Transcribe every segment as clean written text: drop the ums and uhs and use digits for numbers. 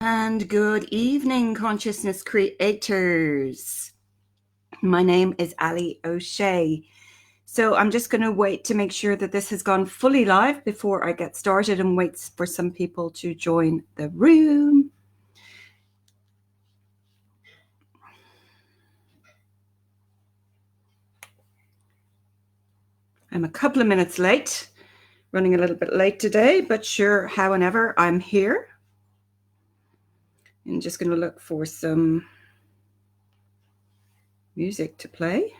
And good evening, consciousness creators. My name is Allie O'Shea. So I'm just going to wait to make sure that this has gone fully live before I get started and wait for some people to join the room. I'm a couple of minutes late, running a little bit late today, but sure, how and ever, I'm here. I'm just going to look for some music to play.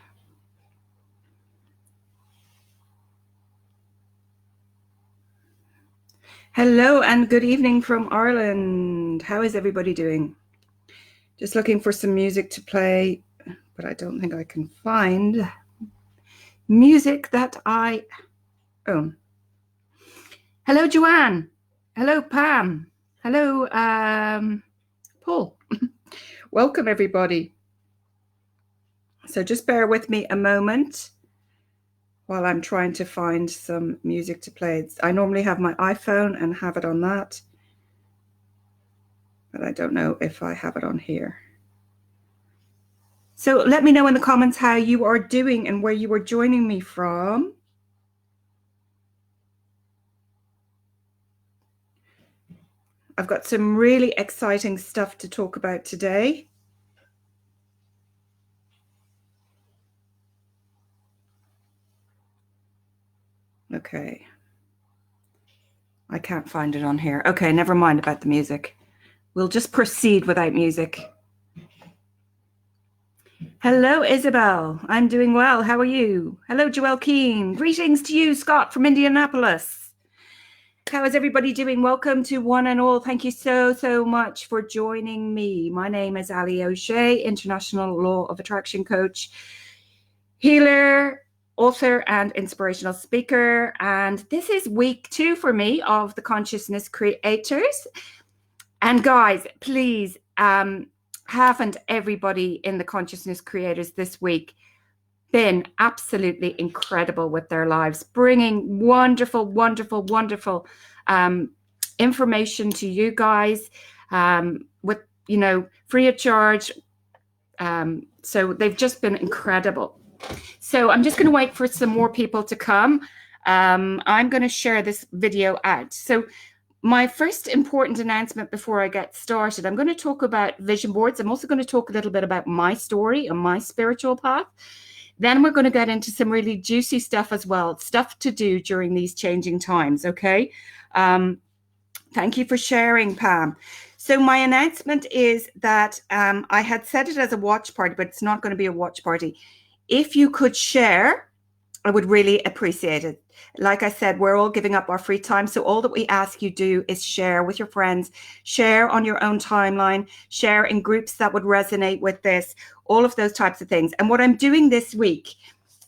Hello and good evening from Ireland. How is everybody doing? Just looking for some music to play, but I don't think I can find music that I own. Hello, Joanne. Hello, Pam. Hello, Paul. Welcome, everybody. So just bear with me a moment while I'm trying to find some music to play. I normally have my iPhone and have it on that, but I don't know if I have it on here. So let me know in the comments how you are doing and where you are joining me from. I've got some really exciting stuff to talk about today. Okay. I can't find it on here. Okay, never mind about the music. We'll just proceed without music. Hello, Isabel. I'm doing well. How are you? Hello, Joelle Keane. Greetings to you, Scott from Indianapolis. How is everybody doing? Welcome to one and all. Thank you so much for joining me. My name is Allie O'Shea, International Law of Attraction Coach, healer, author, and inspirational speaker. And this is week 2 for me of the Consciousness Creators. And guys, please, haven't everybody in the Consciousness Creators this week been absolutely incredible with their lives, bringing wonderful information to you guys with, free of charge. So they've just been incredible. So I'm just going to wait for some more people to come. I'm going to share this video out. So my first important announcement before I get started, I'm going to talk about vision boards. I'm also going to talk a little bit about my story and my spiritual path. Then we're going to get into some really juicy stuff as well, stuff to do during these changing times, okay? Thank you for sharing, Pam. So my announcement is that I had set it as a watch party, but it's not going to be a watch party. If you could share, I would really appreciate it. Like I said, we're all giving up our free time. So all that we ask you do is share with your friends, share on your own timeline, share in groups that would resonate with this, all of those types of things. And what I'm doing this week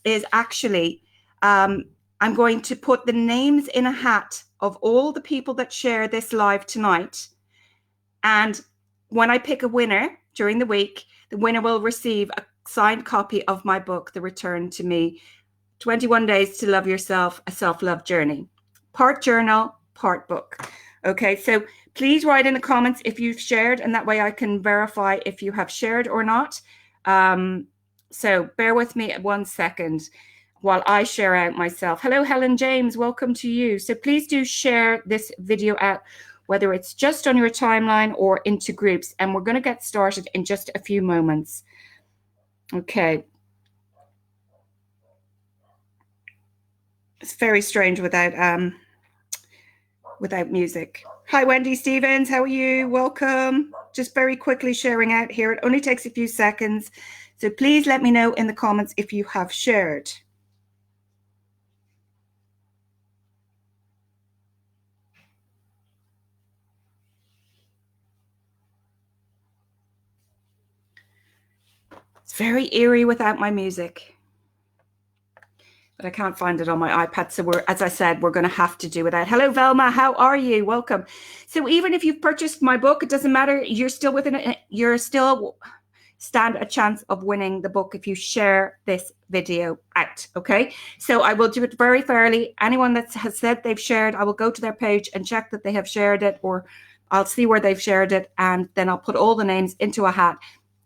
is actually, I'm going to put the names in a hat of all the people that share this live tonight. And when I pick a winner during the week, the winner will receive a signed copy of my book, The Return to Me, 21 Days to Love Yourself, a Self-Love Journey. Part journal, part book. Okay, so please write in the comments if you've shared, and that way I can verify if you have shared or not. So bear with me 1 second while I share out myself. Hello, Helen James, welcome to you. So please do share this video out, whether it's just on your timeline or into groups, and we're going to get started in just a few moments. Okay. It's very strange without music. Hi, Wendy Stevens. How are you? Welcome. Just very quickly sharing out here. It only takes a few seconds. So please let me know in the comments if you have shared. It's very eerie without my music, but I can't find it on my iPad. So as I said, we're going to have to do without. Hello, Velma. How are you? Welcome. So even if you've purchased my book, it doesn't matter. You're still within it. You're still stand a chance of winning the book if you share this video out. Okay. So I will do it very fairly. Anyone that has said they've shared, I will go to their page and check that they have shared it, or I'll see where they've shared it, and then I'll put all the names into a hat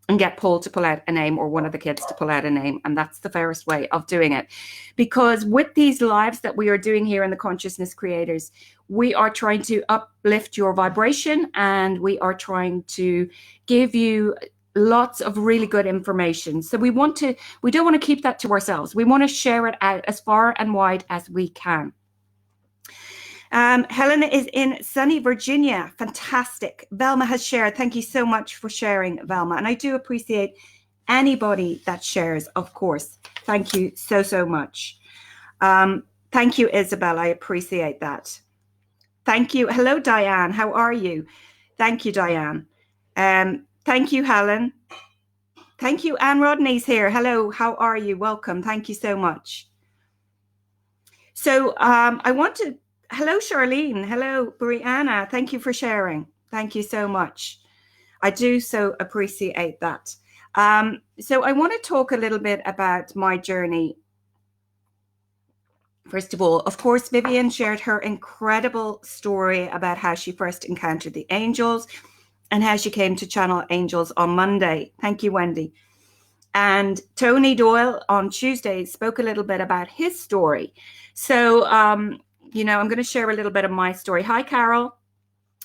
and get Paul to pull out a name, or one of the kids to pull out a name. And that's the fairest way of doing it. Because with these lives that we are doing here in the Consciousness Creators, we are trying to uplift your vibration, and we are trying to give you lots of really good information. So we don't want to keep that to ourselves. We want to share it out as far and wide as we can. Helena is in sunny Virginia. Fantastic. Velma has shared. Thank you so much for sharing, Velma. And I do appreciate anybody that shares, of course. Thank you so, so much. Thank you, Isabel. I appreciate that. Thank you. Hello, Diane. How are you? Thank you, Diane. Thank you, Helen. Thank you. Anne Rodney's here. Hello. How are you? Welcome. Thank you so much. So hello, Charlene. Hello, Brianna. Thank you for sharing. Thank you so much. I do so appreciate that. So I want to talk a little bit about my journey. First of all, of course, Vivian shared her incredible story about how she first encountered the angels and how she came to channel angels on Monday. Thank you, Wendy. And Tony Doyle on Tuesday spoke a little bit about his story. So, I'm going to share a little bit of my story. Hi, Carol.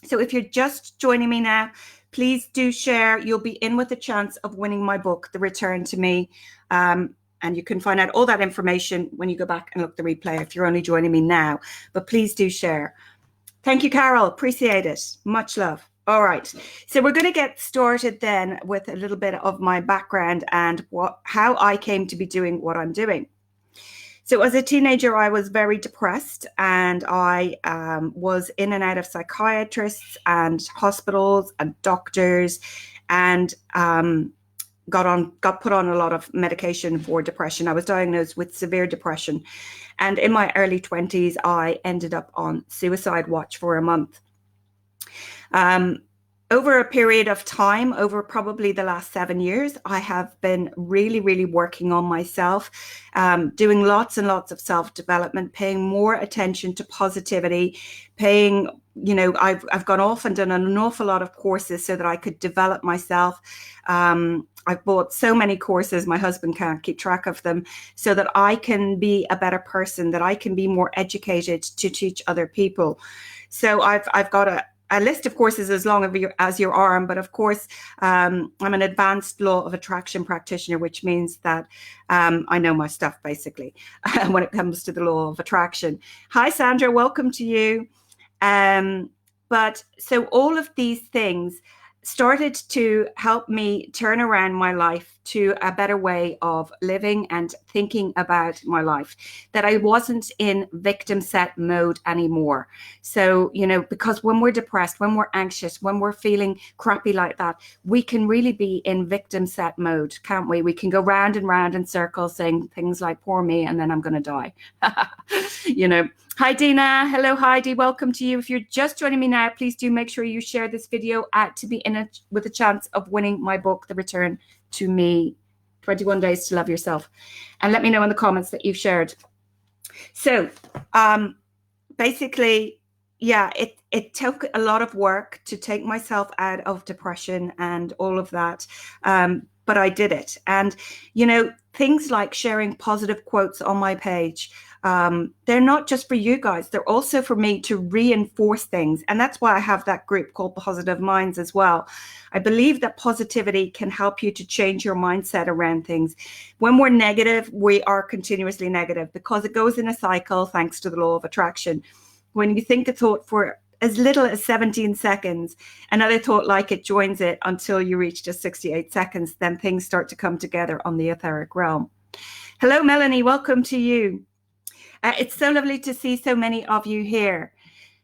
So if you're just joining me now, please do share. You'll be in with a chance of winning my book, The Return to Me. And you can find out all that information when you go back and look the replay if you're only joining me now. But please do share. Thank you, Carol. Appreciate it. Much love. All right. So we're going to get started then with a little bit of my background and how I came to be doing what I'm doing. So as a teenager, I was very depressed, and I was in and out of psychiatrists and hospitals and doctors, and got put on a lot of medication for depression. I was diagnosed with severe depression. And in my early 20s, I ended up on suicide watch for a month. Over a period of time, over probably the last 7 years, I have been really, really working on myself, doing lots and lots of self-development, paying more attention to positivity, I've gone off and done an awful lot of courses so that I could develop myself. I've bought so many courses, my husband can't keep track of them, so that I can be a better person, that I can be more educated to teach other people. So I've got a list of courses as long as your arm, but of course, I'm an advanced law of attraction practitioner, which means that I know my stuff, basically, when it comes to the law of attraction. Hi, Sandra, welcome to you. But so all of these things started to help me turn around my life to a better way of living and thinking about my life, that I wasn't in victim set mode anymore. So, because when we're depressed, when we're anxious, when we're feeling crappy like that, we can really be in victim set mode, can't we? We can go round and round in circles saying things like, poor me, and then I'm going to die. Hi, Dina. Hello, Heidi. Welcome to you. If you're just joining me now, please do make sure you share this video out to be in it with a chance of winning my book, The Return to Me, 21 Days to Love Yourself. And let me know in the comments that you've shared. So basically, it took a lot of work to take myself out of depression and all of that. But I did it. And, things like sharing positive quotes on my page, they're not just for you guys, they're also for me to reinforce things. And that's why I have that group called Positive Minds as well. I believe that positivity can help you to change your mindset around things. When we're negative, we are continuously negative because it goes in a cycle, thanks to the law of attraction. When you think a thought for as little as 17 seconds, another thought like it joins it until you reach just 68 seconds, then things start to come together on the etheric realm. Hello, Melanie, welcome to you. It's so lovely to see so many of you here.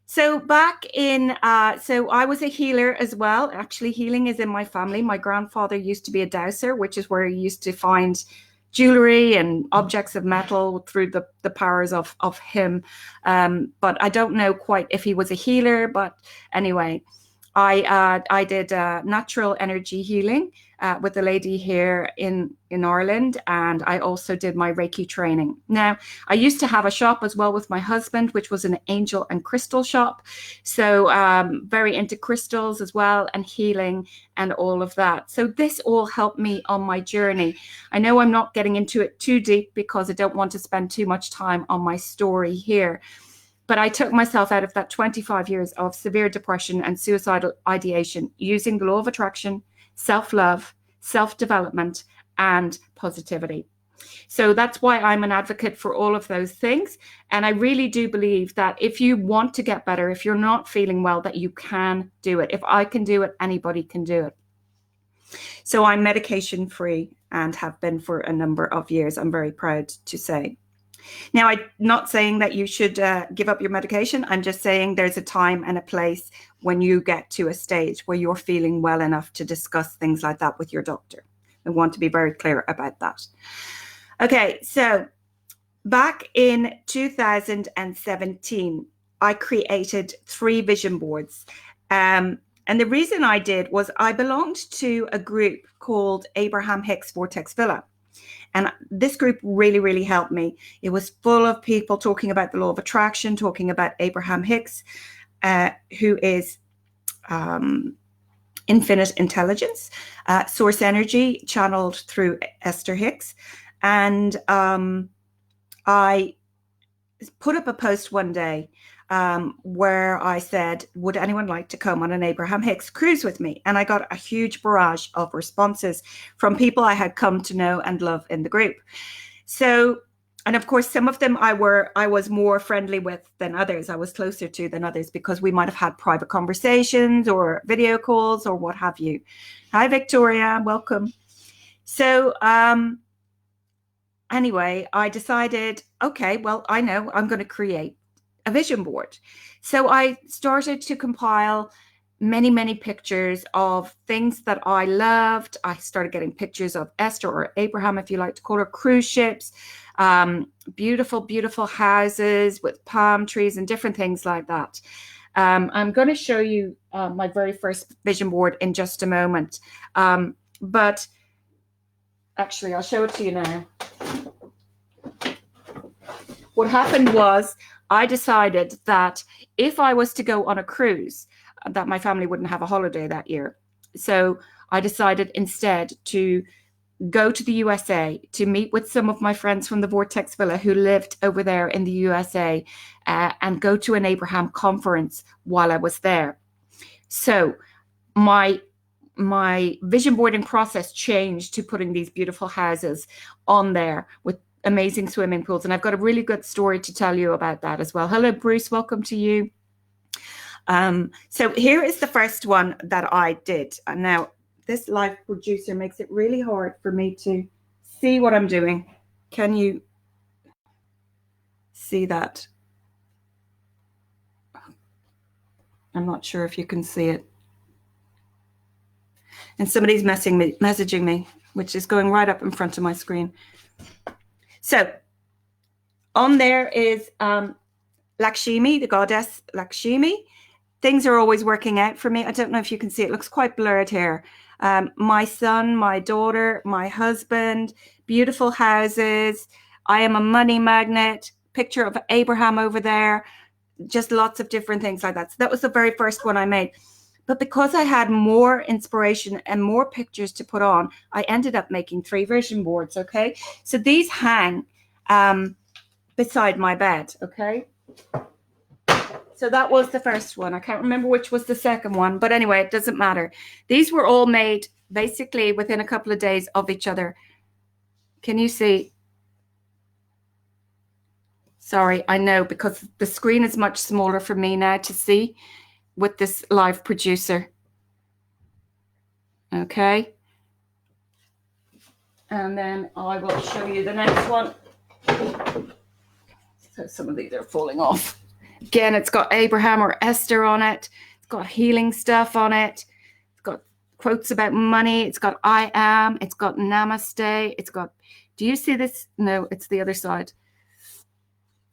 So back in, so I was a healer as well. Actually, healing is in my family. My grandfather used to be a dowser, which is where he used to find jewelry and objects of metal through the powers of him. But I don't know quite if he was a healer. But anyway, I did natural energy healing with a lady here in Ireland, and I also did my Reiki training. Now, I used to have a shop as well with my husband, which was an angel and crystal shop. So very into crystals as well, and healing and all of that. So this all helped me on my journey. I know I'm not getting into it too deep because I don't want to spend too much time on my story here. But I took myself out of that 25 years of severe depression and suicidal ideation using the law of attraction, self-love, self-development, and positivity. So that's why I'm an advocate for all of those things. And I really do believe that if you want to get better, if you're not feeling well, that you can do it. If I can do it, anybody can do it. So I'm medication free and have been for a number of years, I'm very proud to say. Now, I'm not saying that you should give up your medication. I'm just saying there's a time and a place when you get to a stage where you're feeling well enough to discuss things like that with your doctor. I want to be very clear about that. Okay, so back in 2017, I created 3 vision boards. And the reason I did was I belonged to a group called Abraham Hicks Vortex Villa. And this group really, really helped me. It was full of people talking about the law of attraction, talking about Abraham Hicks, who is infinite intelligence, source energy channeled through Esther Hicks. And I put up a post one day where I said, would anyone like to come on an Abraham Hicks cruise with me? And I got a huge barrage of responses from people I had come to know and love in the group. So, and of course, some of them I was more friendly with than others. I was closer to than others because we might have had private conversations or video calls or what have you. Hi, Victoria, welcome. So, anyway, I decided, okay, well, I know I'm going to create a vision board. So I started to compile many, many pictures of things that I loved. I started getting pictures of Esther, or Abraham, if you like to call her, cruise ships, beautiful, beautiful houses with palm trees and different things like that. I'm going to show you my very first vision board in just a moment. But actually, I'll show it to you now. What happened was I decided that if I was to go on a cruise, that my family wouldn't have a holiday that year. So I decided instead to go to the USA to meet with some of my friends from the Vortex Villa who lived over there in the USA and go to an Abraham conference while I was there. So my vision boarding process changed to putting these beautiful houses on there with amazing swimming pools. And I've got a really good story to tell you about that as well. Hello, Bruce. Welcome to you. So here is the first one that I did. And now this live producer makes it really hard for me to see what I'm doing. Can you see that? I'm not sure if you can see it. And somebody's messaging me, which is going right up in front of my screen. So on there is Lakshmi, the goddess Lakshmi. Things are always working out for me. I don't know if you can see it. It looks quite blurred here. My son, my daughter, my husband, beautiful houses. I am a money magnet. Picture of Abraham over there. Just lots of different things like that. So that was the very first one I made. But because I had more inspiration and more pictures to put on, I ended up making 3 vision boards, okay? So these hang beside my bed, okay? So that was the first one. I can't remember which was the second one, but anyway, it doesn't matter. These were all made basically within a couple of days of each other. Can you see? Sorry, I know, because the screen is much smaller for me now to see with this live producer. Okay. And then I will show you the next one. So some of these are falling off. Again, it's got Abraham or Esther on it. It's got healing stuff on it. It's got quotes about money. It's got I am. It's got namaste. It's got, do you see this? No, it's the other side.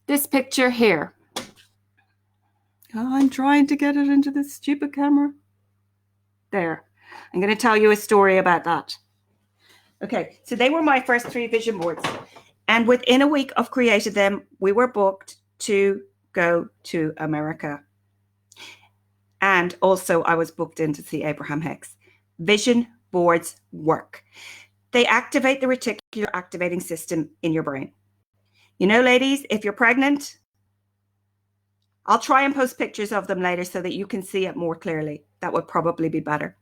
This picture here. Oh, I'm trying to get it into this stupid camera. There. I'm going to tell you a story about that. Okay, so they were my first 3 vision boards. And within a week of creating them, we were booked to go to America. And also I was booked in to see Abraham Hicks. Vision boards work. They activate the reticular activating system in your brain. You know, ladies, if you're pregnant, I'll try and post pictures of them later so that you can see it more clearly. That would probably be better.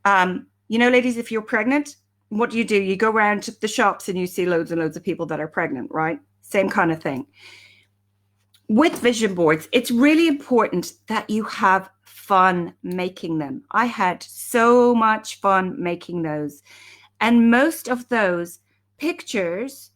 You know, ladies, if you're pregnant, what do? You go around to the shops and you see loads and loads of people that are pregnant, right? Same kind of thing. With vision boards, it's really important that you have fun making them. I had so much fun making those. And most of those pictures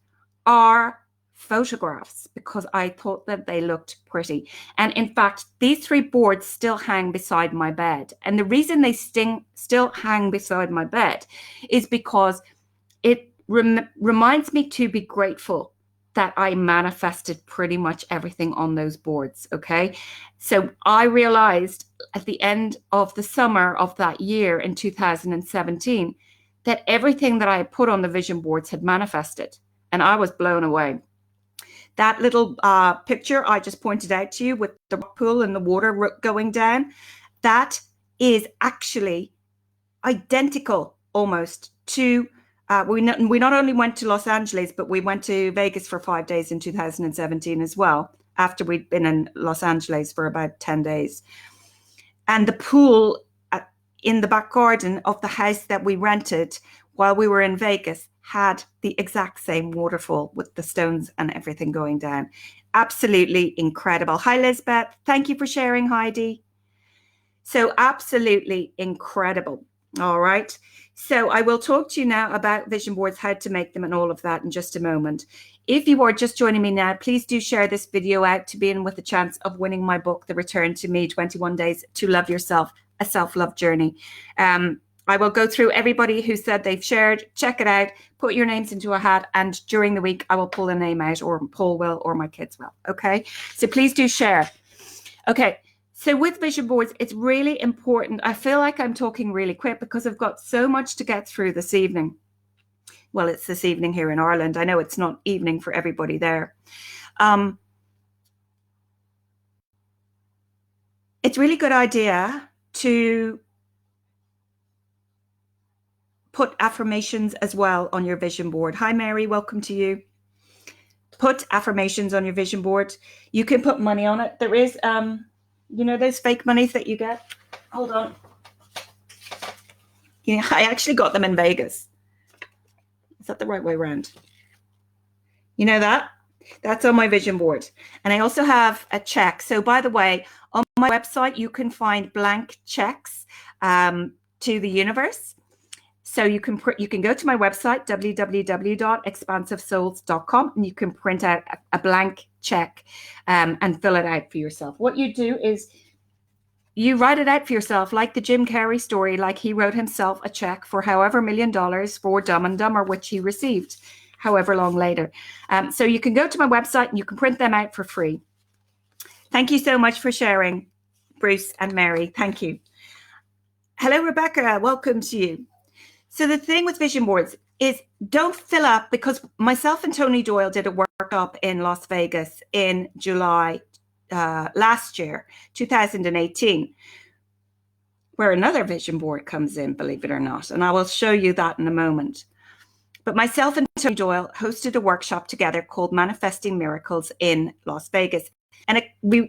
are photographs because I thought that they looked pretty. And in fact, these 3 boards still hang beside my bed. And the reason they still hang beside my bed is because it reminds me to be grateful that I manifested pretty much everything on those boards, okay? So I realized at the end of the summer of that year in 2017 that everything that I put on the vision boards had manifested, and I was blown away. That little picture I just pointed out to you with the pool and the water going down, that is actually identical almost to we not only went to Los Angeles, but we went to Vegas for 5 days in 2017 as well, after we'd been in Los Angeles for about 10 days. And the pool in the back garden of the house that we rented while we were in Vegas had the exact same waterfall with the stones and everything going down. Absolutely incredible. Hi, Lisbeth. Thank you for sharing, Heidi. So absolutely incredible. All right. So I will talk to you now about vision boards, how to make them and all of that in just a moment. If you are just joining me now, please do share this video out to be in with a chance of winning my book, The Return to Me, 21 Days to Love Yourself, a Self-Love Journey. I will go through everybody who said they've shared, check it out, put your names into a hat, and during the week, I will pull a name out, or Paul will, or my kids will. Okay. So please do share. Okay. So with vision boards, it's really important. I feel like I'm talking really quick because I've got so much to get through this evening. Well, it's this evening here in Ireland. I know it's not evening for everybody there. It's really good idea to put affirmations as well on your vision board. Hi, Mary. Welcome to you. Put affirmations on your vision board. You can put money on it. There is... you know those fake monies that you get? Hold on. Yeah, I actually got them in Vegas. Is that the right way around? You know that? That's on my vision board. And I also have a check. So by the way, on my website, you can find blank checks to the universe. So you can go to my website, www.expansivesouls.com, and you can print out a blank check and fill it out for yourself. What you do is you write it out for yourself, like the Jim Carrey story, like he wrote himself a check for however $1 million for Dumb and Dumber, which he received however long later. So you can go to my website and you can print them out for free. Thank you so much for sharing, Bruce and Mary. Thank you. Hello, Rebecca. Welcome to you. So the thing with vision boards is don't fill up, because myself and Tony Doyle did a workshop in Las Vegas in July last year, 2018, where another vision board comes in, believe it or not. And I will show you that in a moment. But myself and Tony Doyle hosted a workshop together called Manifesting Miracles in Las Vegas. And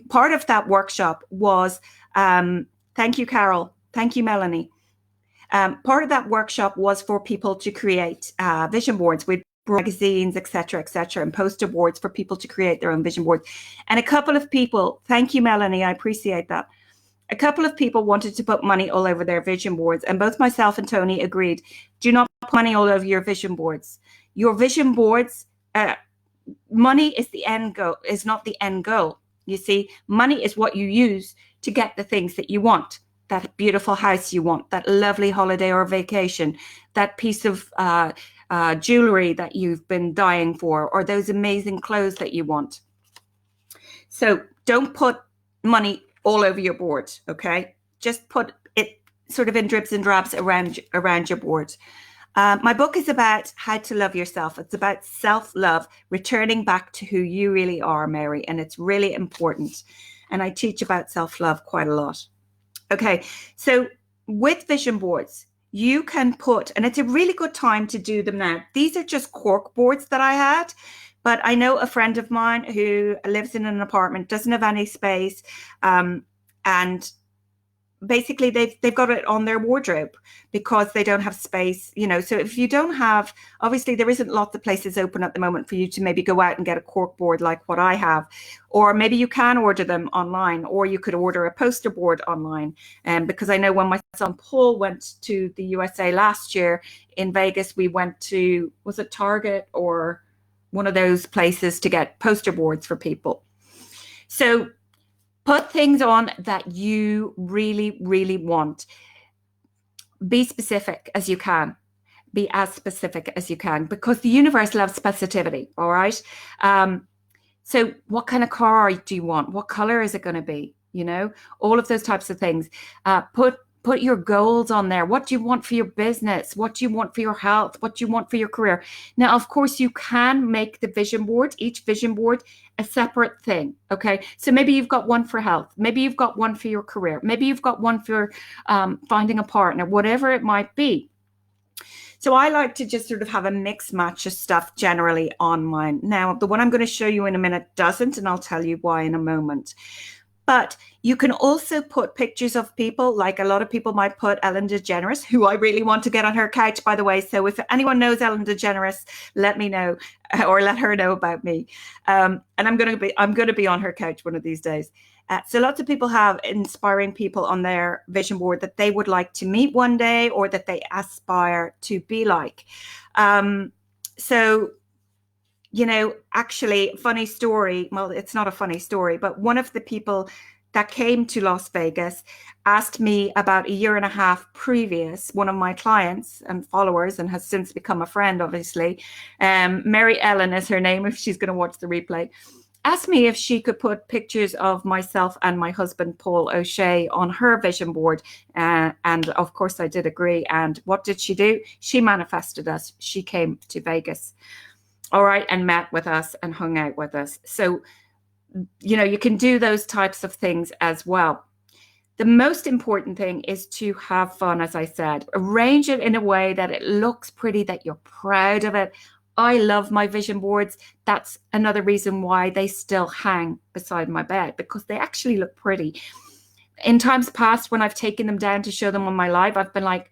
part of that workshop was, thank you, Carol. Thank you, Melanie. Part of that workshop was for people to create vision boards with magazines, etc., and poster boards for people to create their own vision boards. And a couple of people, thank you, Melanie, I appreciate that. A couple of people wanted to put money all over their vision boards, and both myself and Tony agreed, do not put money all over your vision boards. Your vision boards, money is the end goal, is not the end goal. You see, money is what you use to get the things that you want. That beautiful house you want, that lovely holiday or vacation, that piece of jewelry that you've been dying for, or those amazing clothes that you want. So don't put money all over your board, okay? Just put it sort of in dribs and drabs around your board. My book is about how to love yourself. It's about self-love, returning back to who you really are, Mary, and it's really important. And I teach about self-love quite a lot. Okay, so with vision boards, you can put, and it's a really good time to do them now. These are just cork boards that I had, but I know a friend of mine who lives in an apartment, doesn't have any space, and basically they've got it on their wardrobe because they don't have space, you know. So if you don't have, obviously there isn't lots of places open at the moment for you to maybe go out and get a cork board like what I have, or maybe you can order them online, or you could order a poster board online. Because I know when my son Paul went to the USA last year in Vegas, we went to, was it Target or one of those places to get poster boards for people. So put things on that you really, really want. Be specific as you can. Be as specific as you can, because the universe loves specificity, all right? So what kind of car do you want? What color is it going to be? You know, all of those types of things. Put your goals on there. What do you want for your business? What do you want for your health? What do you want for your career? Now, of course, you can make the vision board, each vision board, a separate thing. Okay. So maybe you've got one for health. Maybe you've got one for your career. Maybe you've got one for finding a partner, whatever it might be. So I like to just sort of have a mix match of stuff generally on mine. Now, the one I'm going to show you in a minute doesn't, and I'll tell you why in a moment. But you can also put pictures of people, like a lot of people might put Ellen DeGeneres, who I really want to get on her couch, by the way. So if anyone knows Ellen DeGeneres, let me know, or let her know about me. And I'm going to be on her couch one of these days. So lots of people have inspiring people on their vision board that they would like to meet one day, or that they aspire to be like. So, you know, actually, funny story. Well, it's not a funny story, but one of the people that came to Las Vegas asked me about a year and a half previous, one of my clients and followers, and has since become a friend, obviously. Mary Ellen is her name, if she's going to watch the replay. Asked me if she could put pictures of myself and my husband, Paul O'Shea, on her vision board. And of course, I did agree. And what did she do? She manifested us. She came to Vegas. All right, and met with us and hung out with us. So, you know, you can do those types of things as well. The most important thing is to have fun, as I said. Arrange it in a way that it looks pretty, that you're proud of it. I love my vision boards. That's another reason why they still hang beside my bed, because they actually look pretty. In times past, when I've taken them down to show them on my live, I've been like,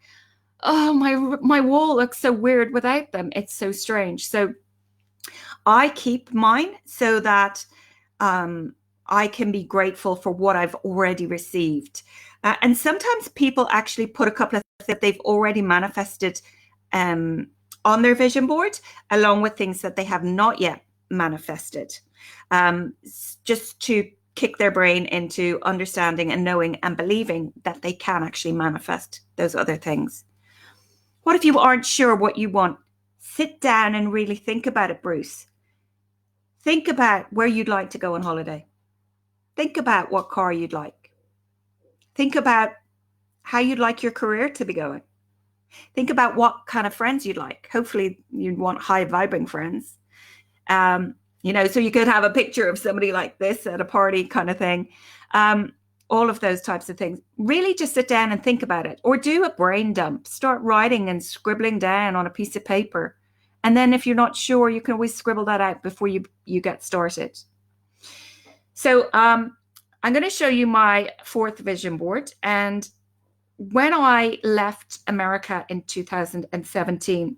oh, my wall looks so weird without them. It's so strange. So I keep mine so that I can be grateful for what I've already received. And sometimes people actually put a couple of things that they've already manifested on their vision board, along with things that they have not yet manifested, just to kick their brain into understanding and knowing and believing that they can actually manifest those other things. What if you aren't sure what you want? Sit down and really think about it, Bruce. Think about where you'd like to go on holiday. Think about what car you'd like. Think about how you'd like your career to be going. Think about what kind of friends you'd like. Hopefully you'd want high vibing friends. You know, so you could have a picture of somebody like this at a party kind of thing. All of those types of things. Really just sit down and think about it, or do a brain dump. Start writing and scribbling down on a piece of paper. And then if you're not sure, you can always scribble that out before you get started. So I'm going to show you my fourth vision board. And when I left America in 2017,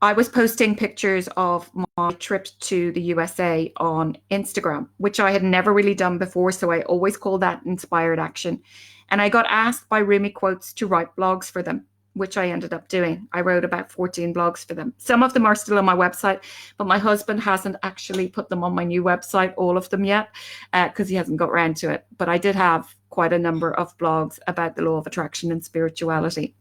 I was posting pictures of my trip to the USA on Instagram, which I had never really done before. So I always call that inspired action. And I got asked by Rumi Quotes to write blogs for them, which I ended up doing. I wrote about 14 blogs for them. Some of them are still on my website, but my husband hasn't actually put them on my new website, all of them yet, because he hasn't got around to it. But I did have quite a number of blogs about the law of attraction and spirituality.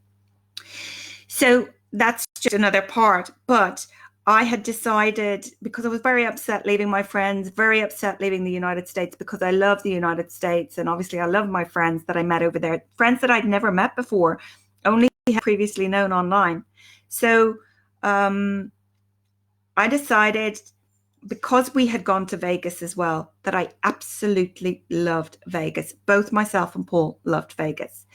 So that's just another part. But I had decided, because I was very upset leaving my friends, very upset leaving the United States, because I love the United States. And obviously I love my friends that I met over there, friends that I'd never met before, only had previously known online. So I decided, because we had gone to Vegas as well, that I absolutely loved Vegas. Both myself and Paul loved Vegas.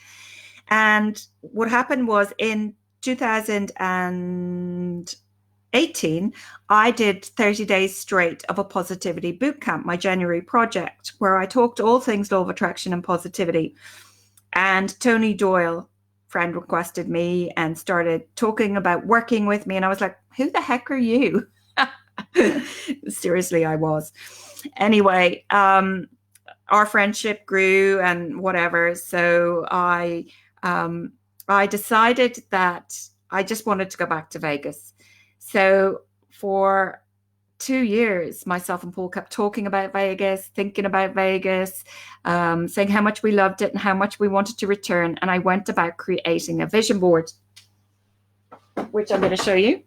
And what happened was in 2018, I did 30 days straight of a positivity bootcamp, my January project, where I talked all things law of attraction and positivity. And Tony Doyle, friend, requested me and started talking about working with me. And I was like, who the heck are you? Seriously, I was. Anyway, our friendship grew and whatever. So I decided that I just wanted to go back to Vegas. So for 2 years, myself and Paul kept talking about Vegas, thinking about Vegas, saying how much we loved it and how much we wanted to return. And I went about creating a vision board, which I'm going to show you.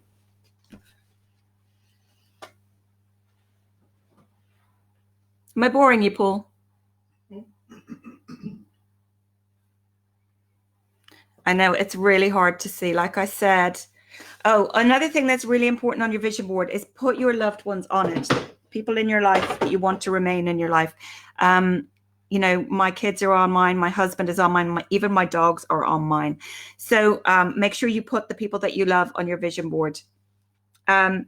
Am I boring you, Paul? I know it's really hard to see. Like I said, oh, another thing that's really important on your vision board is put your loved ones on it. People in your life that you want to remain in your life. You know, my kids are on mine. My husband is on mine. Even my dogs are on mine. So make sure you put the people that you love on your vision board. So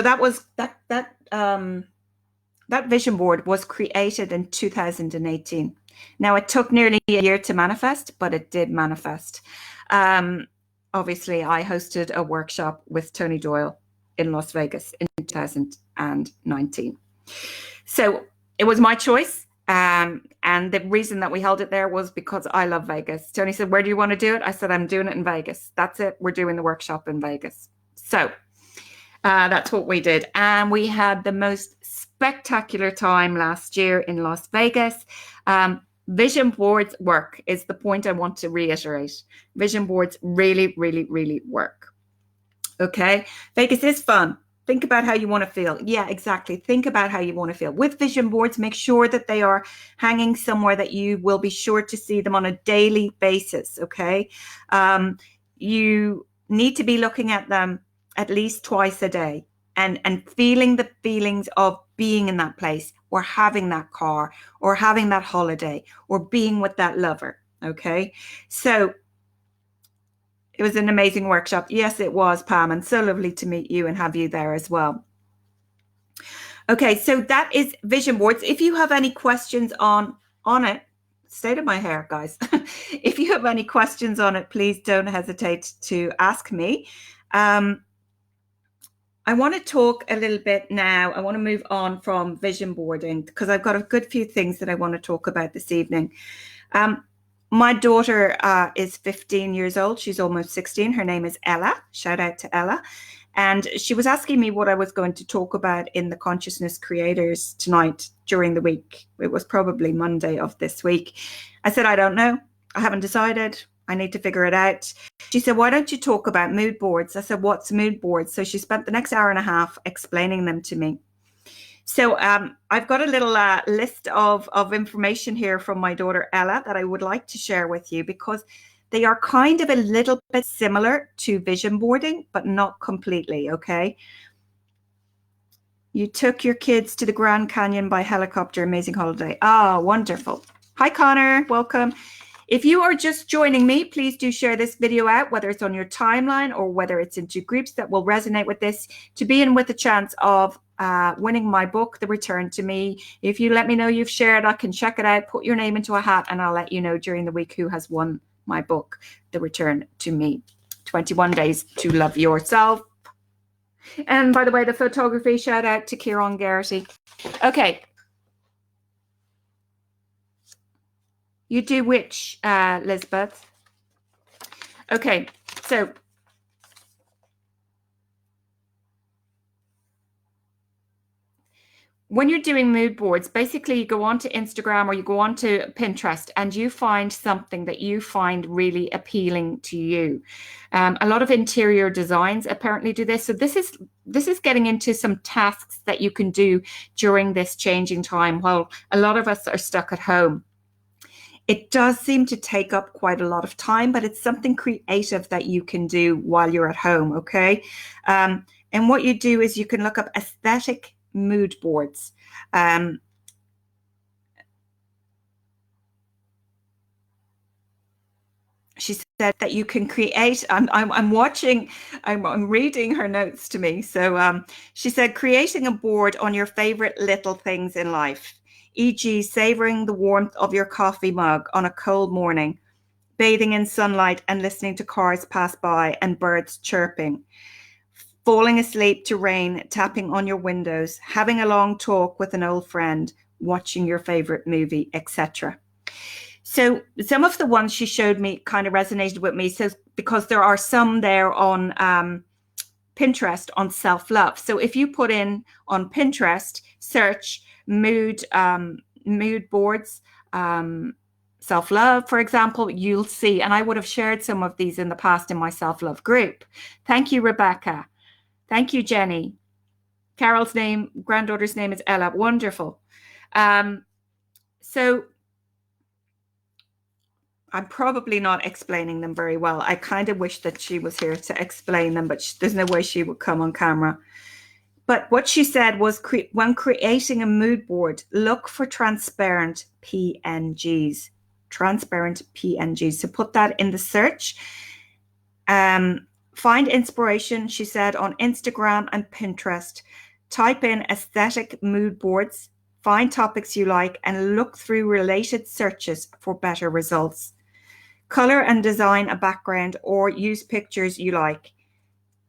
that was that vision board was created in 2018. Now, it took nearly a year to manifest, but it did manifest. Obviously, I hosted a workshop with Tony Doyle in Las Vegas in 2019. So it was my choice. And the reason that we held it there was because I love Vegas. Tony said, where do you want to do it? I said, I'm doing it in Vegas. That's it. We're doing the workshop in Vegas. So that's what we did. And we had the most spectacular time last year in Las Vegas. Vision boards work is the point I want to reiterate. Vision boards really, really, really work. Okay. Vegas is fun. Think about how you want to feel. Yeah, exactly. Think about how you want to feel. With vision boards, make sure that they are hanging somewhere that you will be sure to see them on a daily basis. Okay. You need to be looking at them at least twice a day and feeling the feelings of being in that place or having that car or having that holiday or being with that lover. Okay. So it was an amazing workshop. Yes, it was, Pam, and so lovely to meet you and have you there as well. Okay, so that is vision boards. If you have any questions on it, state of my hair, guys. If you have any questions on it, please don't hesitate to ask me. I want to talk a little bit now. I want to move on from vision boarding because I've got a good few things that I want to talk about this evening. My daughter is 15 years old. She's almost 16. Her name is Ella. Shout out to Ella. And she was asking me what I was going to talk about in the Consciousness Creators tonight during the week. It was probably Monday of this week. I said, I don't know. I haven't decided. I need to figure it out. She said, why don't you talk about mood boards? I said, what's mood boards? So she spent the next hour and a half explaining them to me. So I've got a little list of information here from my daughter Ella that I would like to share with you because they are kind of a little bit similar to vision boarding, but not completely, okay? You took your kids to the Grand Canyon by helicopter. Amazing holiday. Ah, wonderful. Hi, Connor. Welcome. If you are just joining me, please do share this video out, whether it's on your timeline or whether it's into groups that will resonate with this, to be in with a chance of winning my book, The Return to Me. If you let me know you've shared, I can check it out, put your name into a hat, and I'll let you know during the week who has won my book, The Return to Me. 21 Days to Love Yourself. And by the way, the photography, shout out to Kieran Garrity. Okay. You do which, Lisbeth? Okay, so when you're doing mood boards, basically you go onto Instagram or you go onto Pinterest and you find something that you find really appealing to you. A lot of interior designs apparently do this. So this is getting into some tasks that you can do during this changing time while a lot of us are stuck at home. It does seem to take up quite a lot of time, but it's something creative that you can do while you're at home, okay? And what you do is you can look up aesthetic mood boards. She said that you can create. I'm watching. I'm reading her notes to me. So she said, creating a board on your favorite little things in life, e.g., savoring the warmth of your coffee mug on a cold morning, bathing in sunlight and listening to cars pass by and birds chirping, falling asleep to rain tapping on your windows, having a long talk with an old friend, watching your favorite movie, etc. So some of the ones she showed me kind of resonated with me. So because there are some there on Pinterest on self-love. So if you put in on Pinterest, search mood boards, self-love, for example, you'll see, and I would have shared some of these in the past in my self-love group. Thank you, Rebecca. Thank you, Jenny. Carol's granddaughter's name is Ella. Wonderful. So I'm probably not explaining them very well. I kind of wish that she was here to explain them, but there's no way she would come on camera. But what she said was, when creating a mood board, look for transparent PNGs. Transparent PNGs. So put that in the search. Find inspiration, she said, on Instagram and Pinterest. Type in aesthetic mood boards. Find topics you like and look through related searches for better results. Color and design a background or use pictures you like.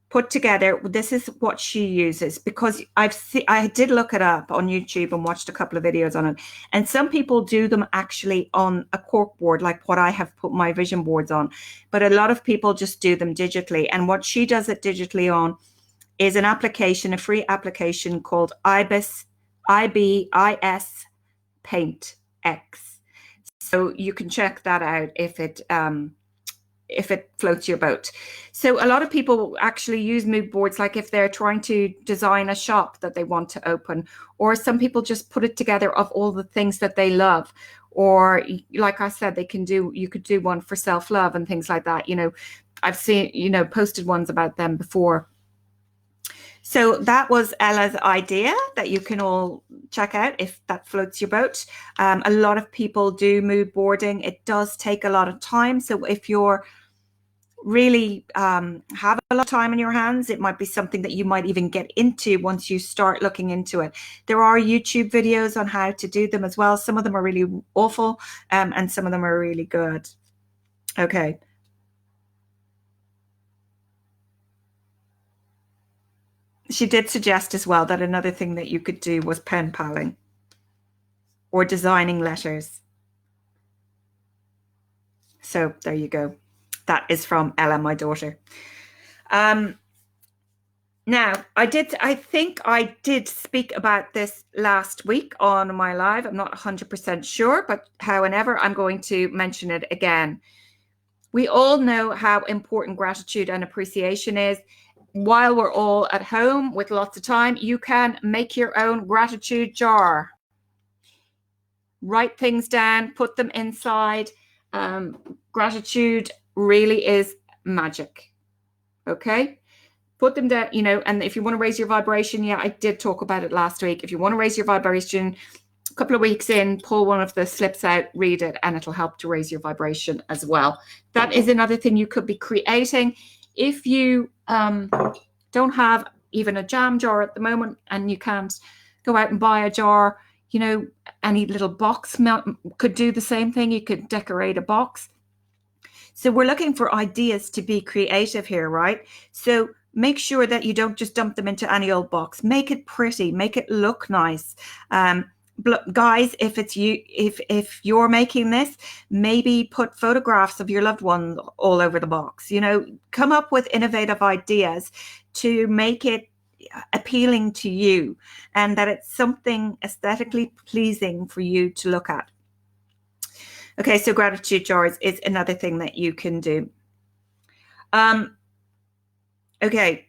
Put together, this is what she uses, because I did look it up on YouTube and watched a couple of videos on it. And some people do them actually on a cork board, like what I have put my vision boards on. But a lot of people just do them digitally. And what she does it digitally on is an application, a free application called IBIS Paint X. So you can check that out if it floats your boat. So a lot of people actually use mood boards, like if they're trying to design a shop that they want to open, or some people just put it together of all the things that they love. Or like I said, you could do one for self-love and things like that. I've seen, posted ones about them before. So that was Ella's idea that you can all check out if that floats your boat. A lot of people do mood boarding. It does take a lot of time. So if you're really have a lot of time in your hands, it might be something that you might even get into once you start looking into it. There are YouTube videos on how to do them as well. Some of them are really awful and some of them are really good. Okay. She did suggest as well that another thing that you could do was pen paling or designing letters. So there you go. That is from Ella, my daughter. Now, I think I did speak about this last week on my live. I'm not 100% sure, but however, I'm going to mention it again. We all know how important gratitude and appreciation is. While we're all at home with lots of time, you can make your own gratitude jar. Write things down, put them inside. Gratitude really is magic. Okay? Put them down, and if you want to raise your vibration, I did talk about it last week. If you want to raise your vibration, a couple of weeks in, pull one of the slips out, read it, and it'll help to raise your vibration as well. That is another thing you could be creating. If you don't have even a jam jar at the moment and you can't go out and buy a jar, any little box could do the same thing. You could decorate a box. So we're looking for ideas to be creative here, right? So make sure that you don't just dump them into any old box. Make it pretty, make it look nice. Guys, if you're making this, maybe put photographs of your loved ones all over the box. Come up with innovative ideas to make it appealing to you, and that it's something aesthetically pleasing for you to look at. Okay, so gratitude jars is another thing that you can do. Okay,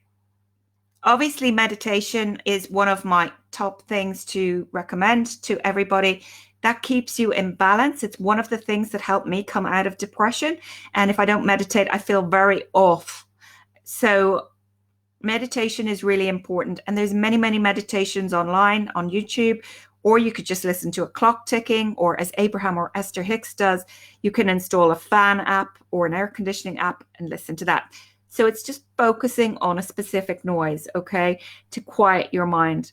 obviously meditation is one of my top things to recommend to everybody. That keeps you in balance. It's one of the things that helped me come out of depression. And if I don't meditate, I feel very off. So meditation is really important. And there's many, many meditations online on YouTube, or you could just listen to a clock ticking, or as Abraham or Esther Hicks does, you can install a fan app or an air conditioning app and listen to that. So it's just focusing on a specific noise, okay, to quiet your mind.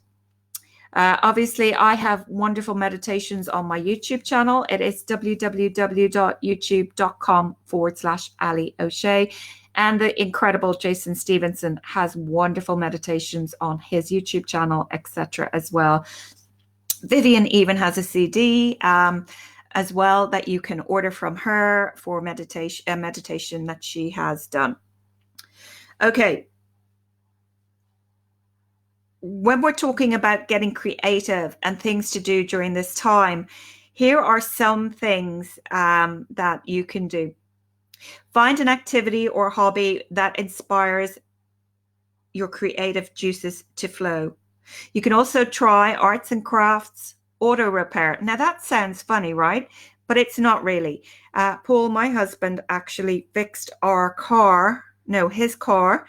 Obviously, I have wonderful meditations on my YouTube channel. It is www.youtube.com/Allie O'Shea. And the incredible Jason Stevenson has wonderful meditations on his YouTube channel, etc. as well. Vivian even has a CD as well that you can order from her for meditation that she has done. Okay. When we're talking about getting creative and things to do during this time, here are some things that you can do. Find an activity or hobby that inspires your creative juices to flow. You can also try arts and crafts, auto repair. Now that sounds funny, right? But it's not really. Paul, my husband, actually fixed his car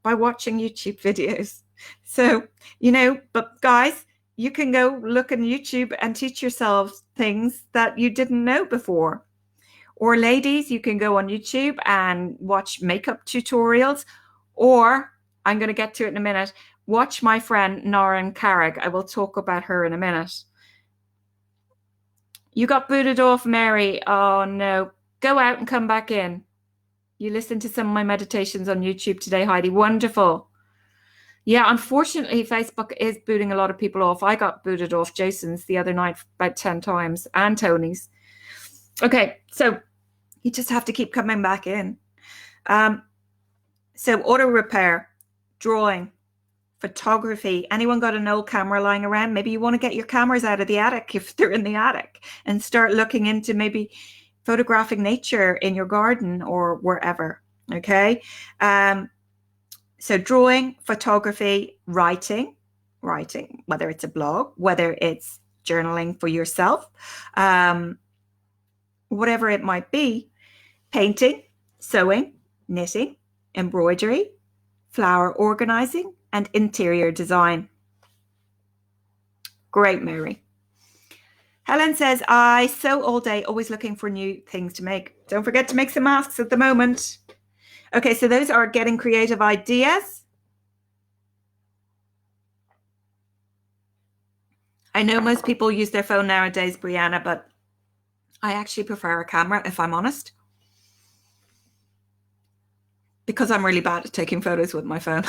by watching YouTube videos. So, but guys, you can go look on YouTube and teach yourselves things that you didn't know before. Or ladies, you can go on YouTube and watch makeup tutorials, or I'm going to get to it in a minute. Watch my friend Naren Carrig. I will talk about her in a minute. You got booted off, Mary. Oh no. Go out and come back in. You listened to some of my meditations on YouTube today, Heidi. Wonderful. Yeah, unfortunately, Facebook is booting a lot of people off. I got booted off Jason's the other night about 10 times, and Tony's. Okay, so you just have to keep coming back in. So auto repair, drawing, photography. Anyone got an old camera lying around? Maybe you want to get your cameras out of the attic if they're in the attic and start looking into maybe photographing nature in your garden or wherever. Okay. So drawing, photography, writing, whether it's a blog, whether it's journaling for yourself, whatever it might be, painting, sewing, knitting, embroidery, flower organizing, and interior design. Great, Mary. Helen says, I sew all day, always looking for new things to make. Don't forget to make some masks at the moment. Okay, so those are getting creative ideas. I know most people use their phone nowadays, Brianna, but I actually prefer a camera, if I'm honest. Because I'm really bad at taking photos with my phone,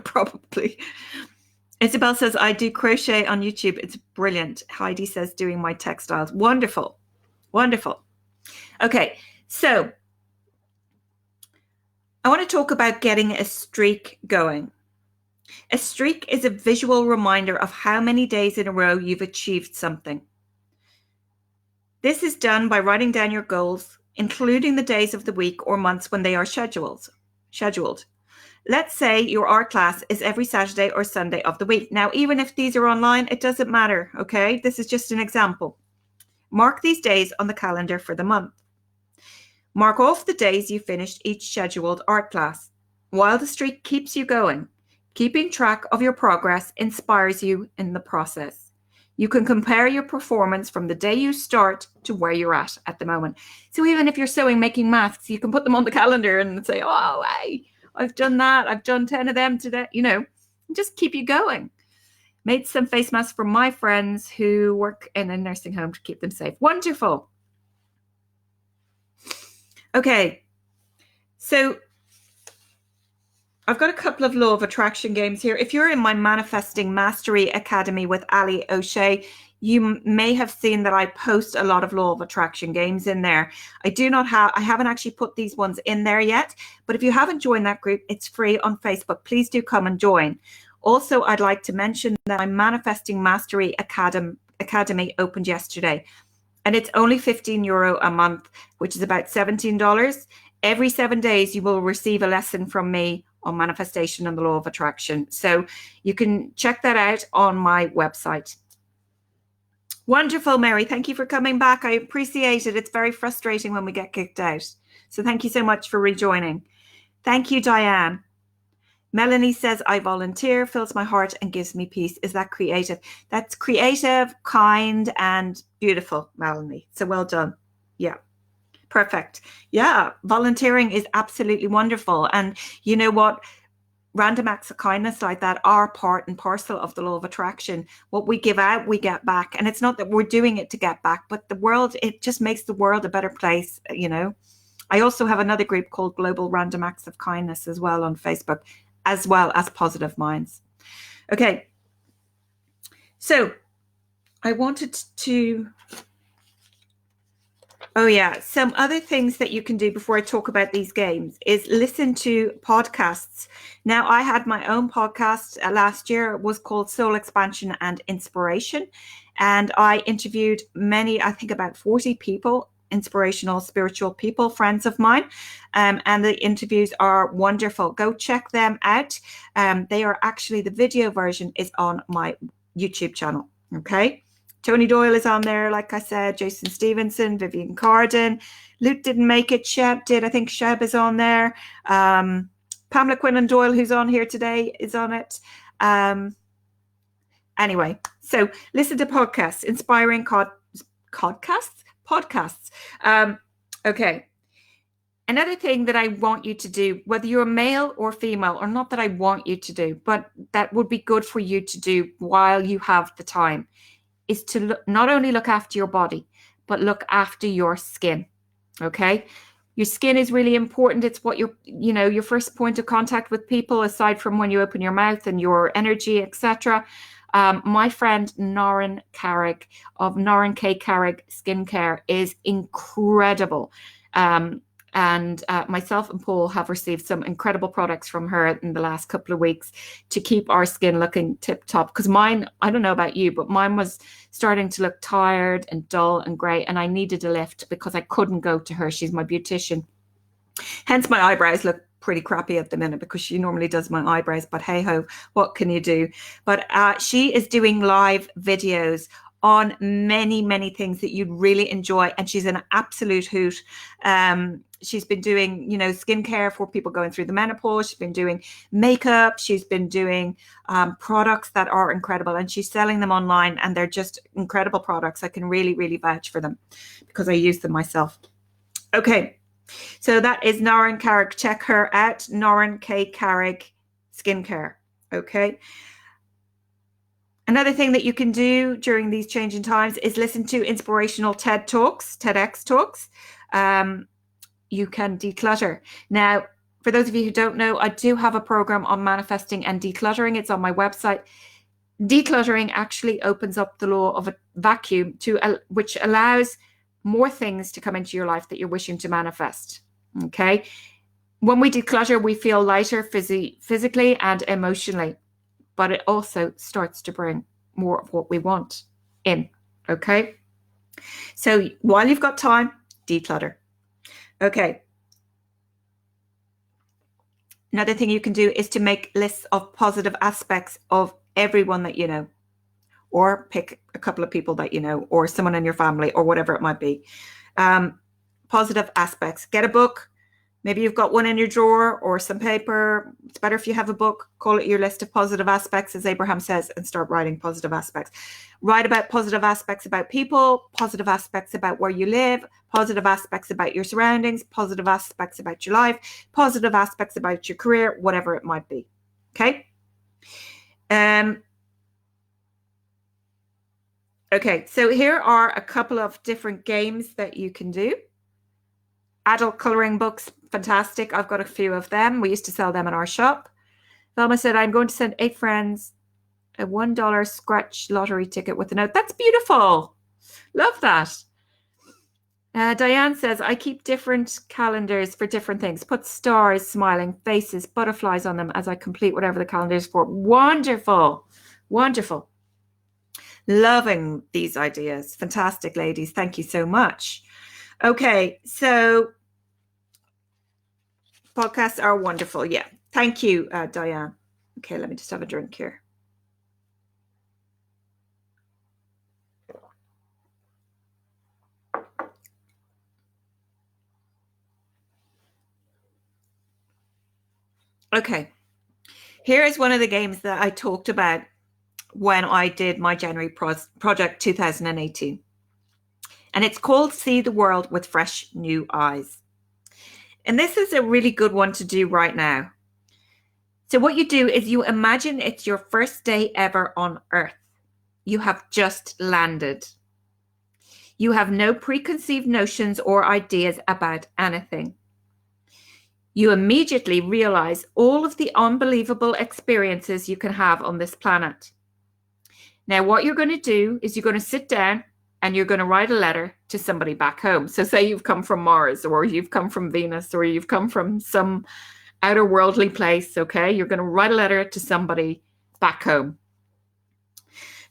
probably. Isabel says, I do crochet on YouTube. It's brilliant. Heidi says, doing my textiles. Wonderful. Wonderful. Okay, so I want to talk about getting a streak going. A streak is a visual reminder of how many days in a row you've achieved something. This is done by writing down your goals, including the days of the week or months when they are scheduled. Let's say your art class is every Saturday or Sunday of the week. Now, even if these are online, it doesn't matter, okay? This is just an example. Mark these days on the calendar for the month. Mark off the days you finished each scheduled art class. While the streak keeps you going, keeping track of your progress inspires you in the process. You can compare your performance from the day you start to where you're at the moment. So even if you're sewing, making masks, you can put them on the calendar and say, oh, hey, I've done that. I've done 10 of them today, just keep you going. Made some face masks for my friends who work in a nursing home to keep them safe. Wonderful. Okay, so I've got a couple of law of attraction games here. If you're in my Manifesting Mastery Academy with Allie O'Shea, you may have seen that I post a lot of law of attraction games in there. I haven't actually put these ones in there yet, but if you haven't joined that group, it's free on Facebook. Please do come and join. Also, I'd like to mention that my Manifesting Mastery Academy opened yesterday, and it's only €15 a month, which is about $17. Every 7 days, you will receive a lesson from me on manifestation and the law of attraction. So you can check that out on my website. Wonderful, Mary. Thank you for coming back. I appreciate it. It's very frustrating when we get kicked out. So thank you so much for rejoining. Thank you, Diane. Melanie says, I volunteer, fills my heart and gives me peace. Is that creative? That's creative, kind, and beautiful, Melanie. So well done. Yeah. Perfect. Yeah. Volunteering is absolutely wonderful. And you know what? Random acts of kindness like that are part and parcel of the law of attraction. What we give out, we get back. And it's not that we're doing it to get back, but the world, it just makes the world a better place, you know. I also have another group called Global Random Acts of Kindness as well on Facebook, as well as Positive Minds. Okay. So I wanted to... Oh, yeah. Some other things that you can do before I talk about these games is listen to podcasts. Now, I had my own podcast last year. It was called Soul Expansion and Inspiration. And I interviewed many, I think about 40 people, inspirational, spiritual people, friends of mine. And the interviews are wonderful. Go check them out. They are actually, the video version is on my YouTube channel. Okay. Tony Doyle is on there, like I said, Jason Stevenson, Vivian Carden. Luke didn't make it, Sheb did. I think Sheb is on there. Pamela Quinlan Doyle, who's on here today, is on it. Anyway, so listen to podcasts, inspiring podcasts. Okay. Another thing that I want you to do, whether you're a male or female, or not that I want you to do, but that would be good for you to do while you have the time, is to not only look after your body, but look after your skin. Okay. Your skin is really important. It's what your first point of contact with people, aside from when you open your mouth and your energy, etc. My friend Norrin Carrick of Norrin K. Carrick Skincare is incredible. And myself and Paul have received some incredible products from her in the last couple of weeks to keep our skin looking tip top. Because mine, I don't know about you, but mine was starting to look tired and dull and grey. And I needed a lift because I couldn't go to her. She's my beautician. Hence my eyebrows look pretty crappy at the minute because she normally does my eyebrows. But hey ho, what can you do? But she is doing live videos on many things that you'd really enjoy. And she's an absolute hoot. She's been doing, skincare for people going through the menopause. She's been doing makeup. She's been doing products that are incredible. And she's selling them online. And they're just incredible products. I can really vouch for them because I use them myself. Okay. So that is Norrin Carrick. Check her out. Norrin K. Carrick Skincare. Okay. Another thing that you can do during these changing times is listen to inspirational TEDx talks. You can declutter. Now, for those of you who don't know, I do have a program on manifesting and decluttering. It's on my website. Decluttering actually opens up the law of a vacuum which allows more things to come into your life that you're wishing to manifest. Okay. When we declutter, we feel lighter physically and emotionally, but it also starts to bring more of what we want in. Okay. So while you've got time, declutter. Okay. Another thing you can do is to make lists of positive aspects of everyone that you know, or pick a couple of people that you know, or someone in your family, or whatever it might be. Positive aspects. Get a book. Maybe you've got one in your drawer or some paper. It's better if you have a book. Call it your list of positive aspects, as Abraham says, and start writing positive aspects. Write about positive aspects about people, positive aspects about where you live, positive aspects about your surroundings, positive aspects about your life, positive aspects about your career, whatever it might be. Okay? Okay, so here are a couple of different games that you can do. Adult coloring books, fantastic. I've got a few of them. We used to sell them in our shop. Velma said, I'm going to send 8 friends a $1 scratch lottery ticket with a note. That's beautiful. Love that. Diane says, I keep different calendars for different things. Put stars, smiling faces, butterflies on them as I complete whatever the calendar is for. Wonderful. Wonderful. Loving these ideas. Fantastic, ladies. Thank you so much. Okay, so podcasts are wonderful. Yeah. Thank you, Diane. Okay, let me just have a drink here. Okay, here is one of the games that I talked about when I did my January project 2018. And it's called See the World with Fresh New Eyes. And this is a really good one to do right now. So what you do is you imagine it's your first day ever on Earth. You have just landed. You have no preconceived notions or ideas about anything. You immediately realize all of the unbelievable experiences you can have on this planet. Now, what you're going to do is you're going to sit down and you're going to write a letter to somebody back home. So say you've come from Mars, or you've come from Venus, or you've come from some outer worldly place, okay? You're going to write a letter to somebody back home.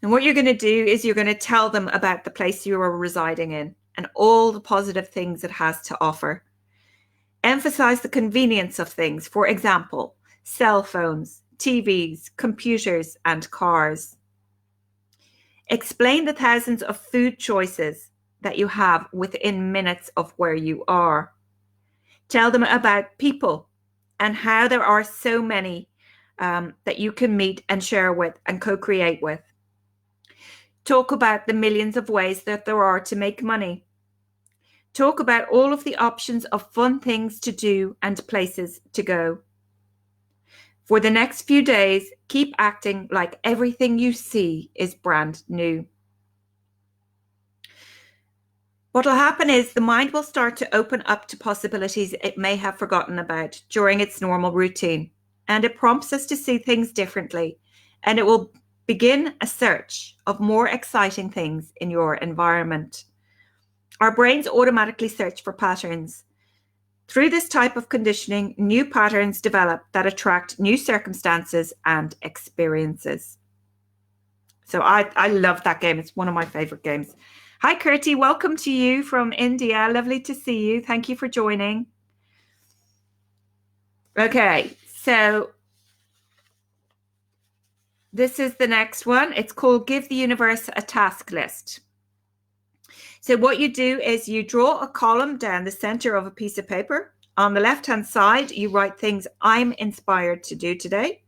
And what you're going to do is you're going to tell them about the place you are residing in and all the positive things it has to offer. Emphasize the convenience of things. For example, cell phones, TVs, computers, and cars. Explain the thousands of food choices that you have within minutes of where you are. Tell them about people and how there are so many that you can meet and share with and co-create with. Talk about the millions of ways that there are to make money. Talk about all of the options of fun things to do and places to go. For the next few days, keep acting like everything you see is brand new. What will happen is the mind will start to open up to possibilities it may have forgotten about during its normal routine, and it prompts us to see things differently, and it will begin a search of more exciting things in your environment. Our brains automatically search for patterns. Through this type of conditioning, new patterns develop that attract new circumstances and experiences. So I love that game. It's one of my favorite games. Hi, Kirti. Welcome to you from India. Lovely to see you. Thank you for joining. Okay, so this is the next one. It's called Give the Universe a Task List. So what you do is you draw a column down the center of a piece of paper. On the left-hand side, you write things I'm inspired to do today.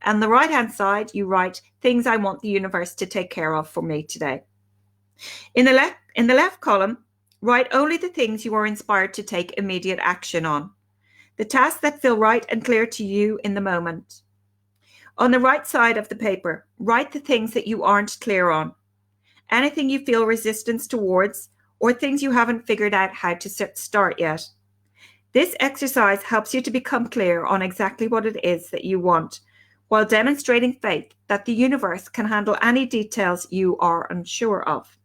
And the right-hand side, you write things I want the universe to take care of for me today. In the left column, write only the things you are inspired to take immediate action on, the tasks that feel right and clear to you in the moment. On the right side of the paper, write the things that you aren't clear on, anything you feel resistance towards, or things you haven't figured out how to start yet. This exercise helps you to become clear on exactly what it is that you want, while demonstrating faith that the universe can handle any details you are unsure of.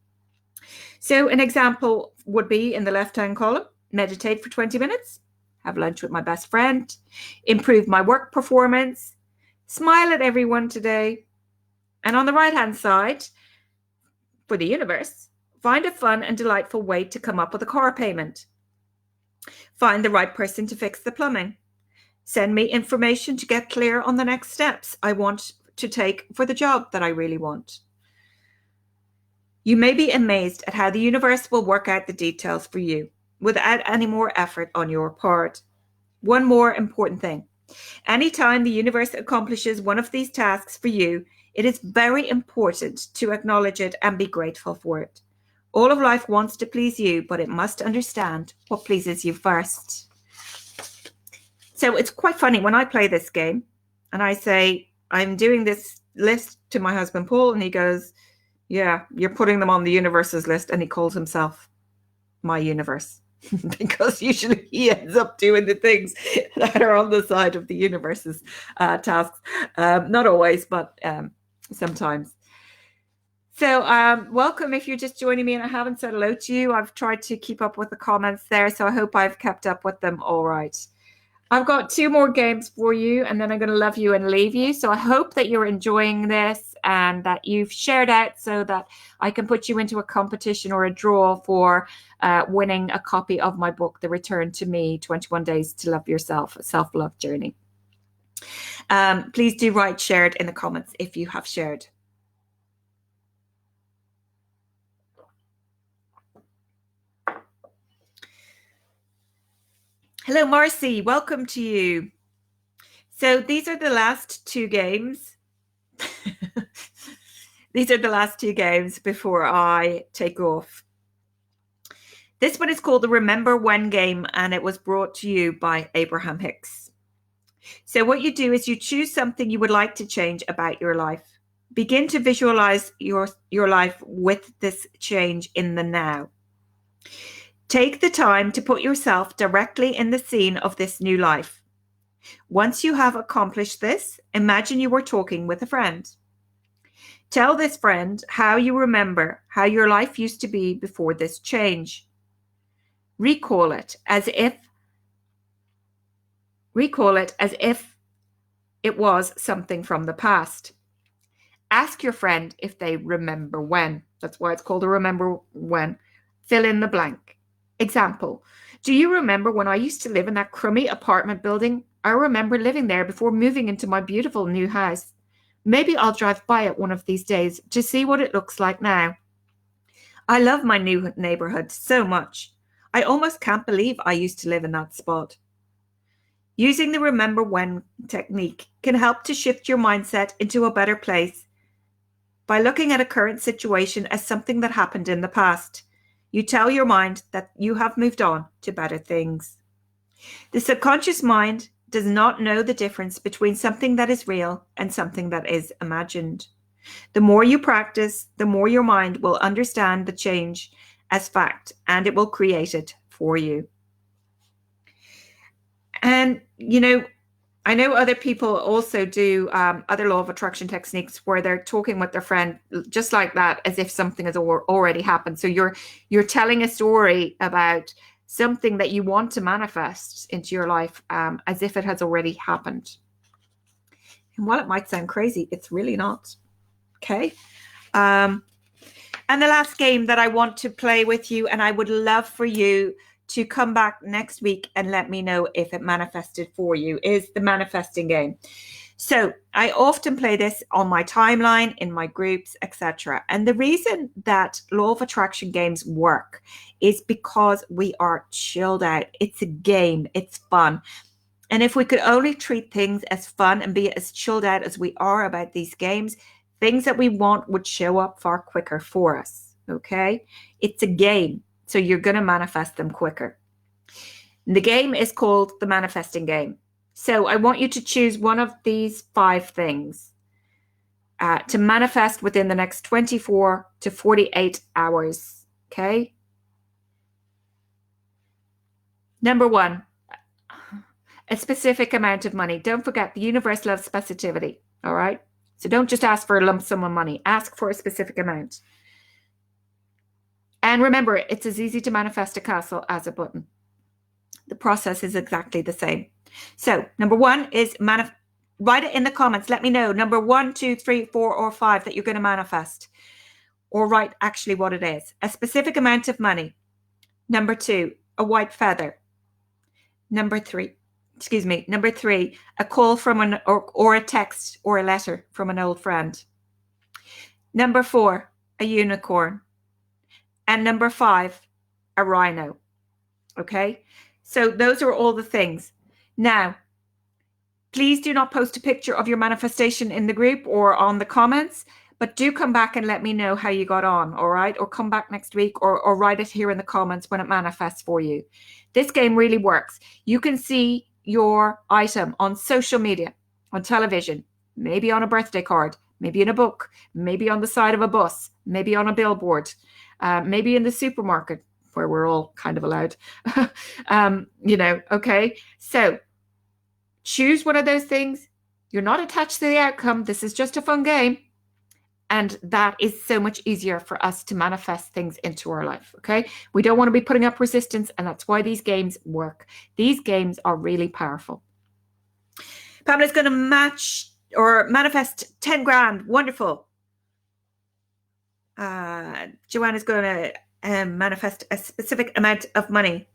So an example would be in the left-hand column, meditate for 20 minutes, have lunch with my best friend, improve my work performance, smile at everyone today. And on the right-hand side, for the universe, find a fun and delightful way to come up with a car payment. Find the right person to fix the plumbing. Send me information to get clear on the next steps I want to take for the job that I really want. You may be amazed at how the universe will work out the details for you without any more effort on your part. One more important thing. Anytime the universe accomplishes one of these tasks for you, it is very important to acknowledge it and be grateful for it. All of life wants to please you, but it must understand what pleases you first. So it's quite funny when I play this game and I say, I'm doing this list to my husband, Paul, and he goes, yeah, you're putting them on the universe's list. And he calls himself my universe because usually he ends up doing the things that are on the side of the universe's tasks. Not always, but sometimes. So welcome if you're just joining me and I haven't said hello to you. I've tried to keep up with the comments there, so I hope I've kept up with them all right. I've got 2 more games for you, and then I'm going to love you and leave you. So I hope that you're enjoying this and that you've shared out so that I can put you into a competition or a draw for winning a copy of my book, The Return to Me, 21 Days to Love Yourself, a Self-Love Journey. Please do write shared in the comments if you have shared. Hello, Marcy. Welcome to you. So these are the last 2 games. These are the last 2 games before I take off. This one is called the Remember When game, and it was brought to you by Abraham Hicks. So what you do is you choose something you would like to change about your life. Begin to visualize your life with this change in the now. Take the time to put yourself directly in the scene of this new life. Once you have accomplished this, imagine you were talking with a friend. Tell this friend how you remember how your life used to be before this change. Recall it as if it was something from the past. Ask your friend if they remember when. That's why it's called a remember when. Fill in the blank. Example, do you remember when I used to live in that crummy apartment building? I remember living there before moving into my beautiful new house. Maybe I'll drive by it one of these days to see what it looks like now. I love my new neighborhood so much. I almost can't believe I used to live in that spot. Using the remember when technique can help to shift your mindset into a better place by looking at a current situation as something that happened in the past. You tell your mind that you have moved on to better things. The subconscious mind does not know the difference between something that is real and something that is imagined. The more you practice, the more your mind will understand the change as fact, and it will create it for you. And, I know other people also do other law of attraction techniques where they're talking with their friend just like that, as if something has already happened. So you're telling a story about something that you want to manifest into your life as if it has already happened. And while it might sound crazy, it's really not. Okay. And the last game that I want to play with you, and I would love for you to come back next week and let me know if it manifested for you, is the manifesting game. So I often play this on my timeline, in my groups, etc. And the reason that law of attraction games work is because we are chilled out. It's a game. It's fun. And if we could only treat things as fun and be as chilled out as we are about these games, things that we want would show up far quicker for us. Okay? It's a game. So you're going to manifest them quicker. The game is called the manifesting game. So I want you to choose one of these 5 things to manifest within the next 24 to 48 hours. Okay. Number 1, a specific amount of money. Don't forget, the universe loves specificity. All right. So don't just ask for a lump sum of money. Ask for a specific amount. And remember, it's as easy to manifest a castle as a button. The process is exactly the same. So number 1 is write it in the comments. Let me know number 1, 2, 3, 4, or 5 that you're going to manifest. Or write actually what it is. A specific amount of money. Number 2, a white feather. Number 3, a call from or a text or a letter from an old friend. Number 4, a unicorn. And number 5, a rhino. Okay, so those are all the things. Now, please do not post a picture of your manifestation in the group or on the comments, but do come back and let me know how you got on, all right? Or come back next week or write it here in the comments when it manifests for you. This game really works. You can see your item on social media, on television, maybe on a birthday card, maybe in a book, maybe on the side of a bus, maybe on a billboard, maybe in the supermarket where we're all kind of allowed, okay? So choose one of those things. You're not attached to the outcome. This is just a fun game. And that is so much easier for us to manifest things into our life. Okay. We don't want to be putting up resistance. And that's why these games work. These games are really powerful. Pamela's going to match or manifest 10 grand. Wonderful. Joanna's going to manifest a specific amount of money.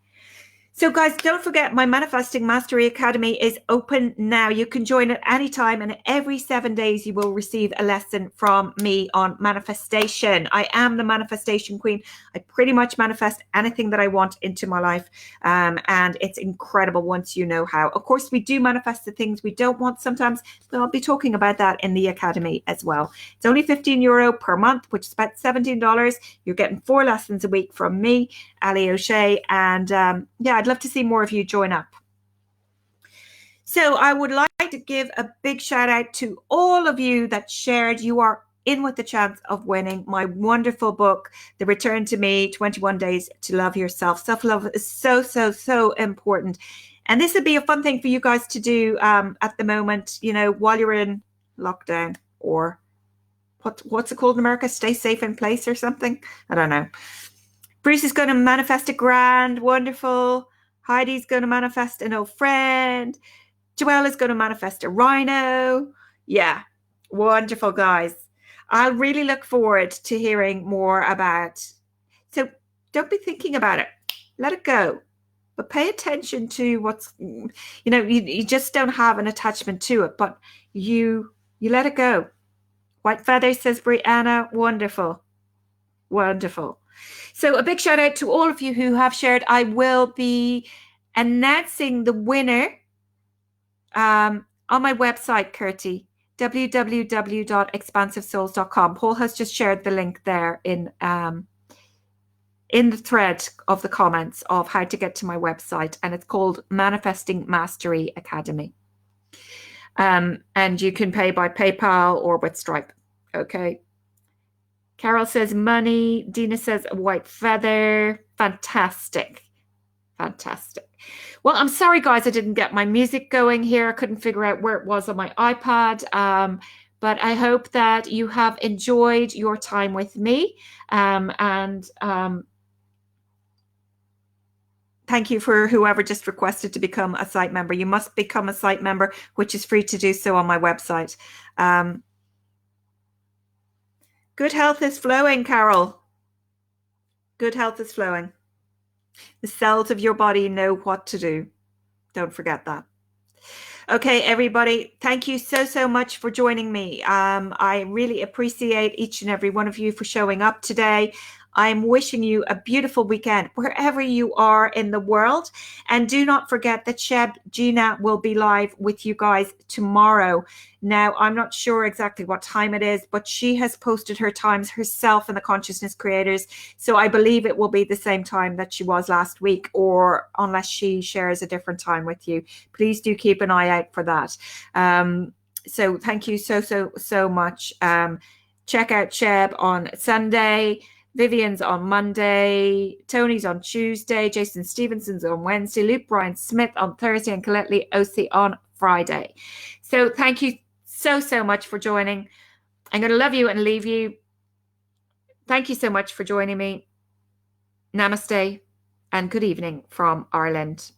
So guys, don't forget my Manifesting Mastery Academy is open now. You can join at any time, and every 7 days you will receive a lesson from me on manifestation. I am the manifestation queen. I pretty much manifest anything that I want into my life, and it's incredible once you know how. Of course, we do manifest the things we don't want sometimes, but I'll be talking about that in the academy as well. It's only €15 per month, which is about $17. You're getting 4 lessons a week from me, Allie O'Shea, and yeah, I'd love to see more of you join up. So I would like to give a big shout out to all of you that shared. You are in with the chance of winning my wonderful book, The Return to Me, 21 Days to Love Yourself. Self-love is so, so, so important. And this would be a fun thing for you guys to do at the moment, you know, while you're in lockdown, or what's it called in America? Stay safe in place or something? I don't know. Bruce is going to manifest a grand, wonderful. Heidi's going to manifest an old friend. Joelle is going to manifest a rhino. Yeah, wonderful, guys. I really look forward to hearing more about. So don't be thinking about it. Let it go. But pay attention to what's, you know, you just don't have an attachment to it, but you let it go. White feathers, says Brianna. Wonderful. Wonderful. So a big shout out to all of you who have shared. I will be announcing the winner on my website, Kirsty, www.expansivesouls.com. Paul has just shared the link there in the thread of the comments of how to get to my website, and it's called Manifesting Mastery Academy. And you can pay by PayPal or with Stripe. Okay. Carol says money. Dina says a white feather. Fantastic. Fantastic. Well, I'm sorry, guys, I didn't get my music going here. I couldn't figure out where it was on my iPad. But I hope that you have enjoyed your time with me. Thank you for whoever just requested to become a site member. You must become a site member, which is free to do so on my website. Good health is flowing, Carol. Good health is flowing. The cells of your body know what to do. Don't forget that. Okay, everybody, thank you so, so much for joining me. I really appreciate each and every one of you for showing up today. I'm wishing you a beautiful weekend wherever you are in the world. And do not forget that Sheb Gina will be live with you guys tomorrow. Now, I'm not sure exactly what time it is, but she has posted her times herself in the Consciousness Creators. So I believe it will be the same time that she was last week, or unless she shares a different time with you. Please do keep an eye out for that. So thank you so, so, so much. Check out Sheb on Sunday. Vivian's on Monday, Tony's on Tuesday, Jason Stevenson's on Wednesday, Luke Bryan Smith on Thursday, and Colette Lee Osi on Friday. So thank you so, so much for joining. I'm going to love you and leave you. Thank you so much for joining me. Namaste and good evening from Ireland.